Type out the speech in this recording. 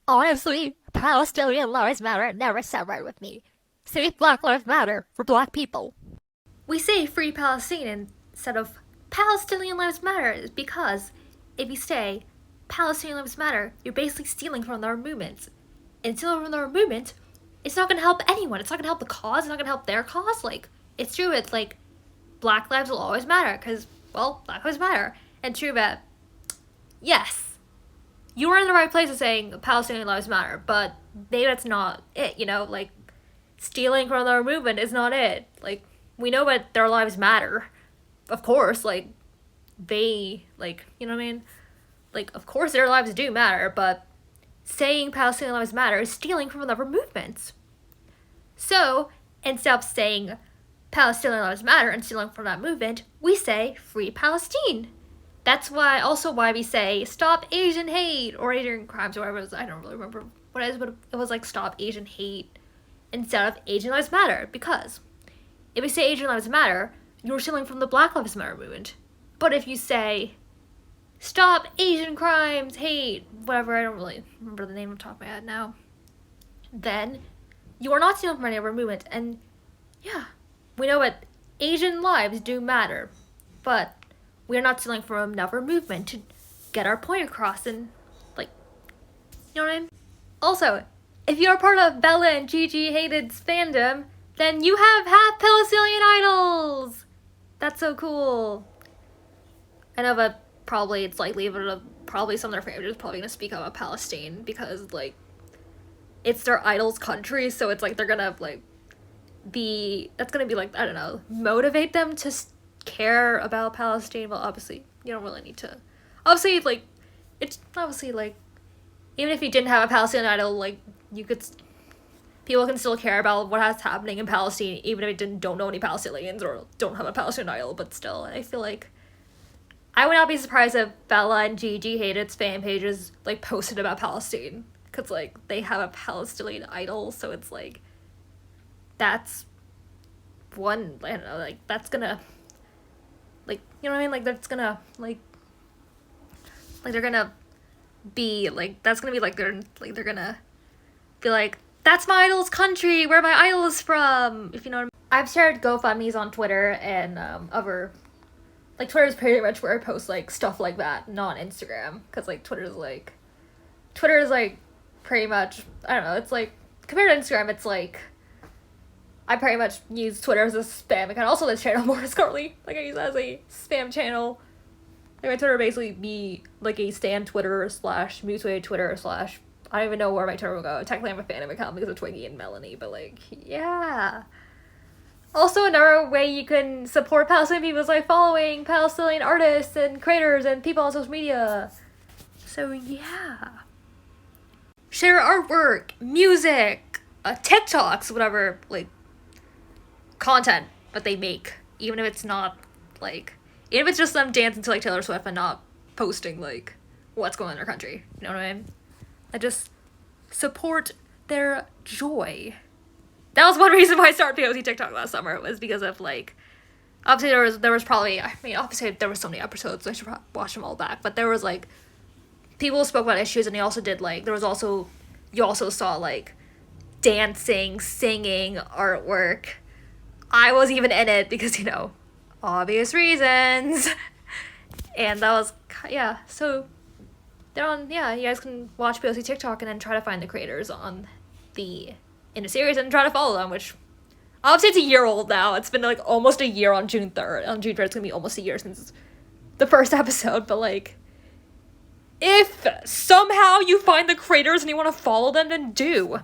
Honestly, Palestinian lives matter never sat right with me. Say Black Lives Matter for black people. We say free Palestine instead of Palestinian lives matter because if you say Palestinian lives matter, you're basically stealing from their movement. And stealing from their movement, it's not gonna help anyone. It's not gonna help the cause. It's not gonna help their cause. Like, it's true. It's like black lives will always matter because, well, black lives matter. And true that, yes, you were in the right place of saying Palestinian lives matter, but maybe that's not it, Like, stealing from their movement is not it. Like, we know that their lives matter. Of course, like, they, like, you know what I mean? Like, of course their lives do matter, but saying Palestinian lives matter is stealing from other movements. So, instead of saying Palestinian lives matter and stealing from that movement, we say free Palestine. That's why we say stop Asian hate or Asian crimes or whatever it was. I don't really remember what it is, but it was like stop Asian hate instead of Asian lives matter. Because if we say Asian lives matter, you're stealing from the Black Lives Matter movement. But if you say stop Asian crimes, hate, whatever, I don't really remember the name off the top of my head now, then you are not stealing from any other movement. And yeah, we know that Asian lives do matter, but we are not stealing from another movement to get our point across. And, like, you know what I mean? Also, if you're part of Bella and Gigi Hated's fandom, then you have half Palestinian idols! That's so cool. I know that probably it's likely, but probably some of their fans are probably gonna speak up about Palestine because, like, it's their idol's country, so it's like they're gonna, like, that's gonna be, like, I don't know, motivate them to care about Palestine. Well, obviously, you don't really need to. Obviously, like, it's obviously, like, even if you didn't have a Palestinian idol, like, people can still care about what's happening in Palestine, even if they don't know any Palestinians or don't have a Palestinian idol. But still, I feel like I would not be surprised if Bella and Gigi Hated's fan pages, like, posted about Palestine, because, like, they have a Palestinian idol, so it's like that's one, I don't know, like, that's gonna, like, you know what I mean, like, that's gonna, like they're gonna be, like, that's gonna be, like, they're gonna be like, that's my idol's country, where my idol is from, if you know what I mean. I've shared GoFundMe's on Twitter and other, like, Twitter is pretty much where I post, like, stuff like that, not Instagram, because, like, Twitter is, like, pretty much, I don't know, it's, like, compared to Instagram, it's, like, I pretty much use Twitter as a spam account. Also, this channel more as Carlie, like, I use it as a spam channel. Like, my Twitter basically be, like, a stan Twitter / Mutway Twitter / I don't even know where my Twitter will go. Technically, I'm a fandom account because of Twiggy and Melanie, but, like, yeah. Also, another way you can support Palestinian people is by following Palestinian artists and creators and people on social media. So, yeah. Share artwork, music, TikToks, whatever, like, content that they make. Even if it's not, like, even if it's just them dancing to, like, Taylor Swift and not posting, like, what's going on in their country. You know what I mean? I just support their joy. That was one reason why I started POC TikTok last summer. It was because of, like, obviously there was probably, I mean, obviously there were so many episodes, so I should watch them all back, but there was, like, people spoke about issues, and they also did, like, you also saw, like, dancing, singing, artwork. I was even in it because, obvious reasons. And that was, yeah, so they're on, yeah, you guys can watch POC TikTok and then try to find the creators in the series and try to follow them, which obviously it's a year old now. It's been, like, almost a year on June 3rd. On June 3rd, it's gonna be almost a year since the first episode, but, like, if somehow you find the creators and you want to follow them, then do.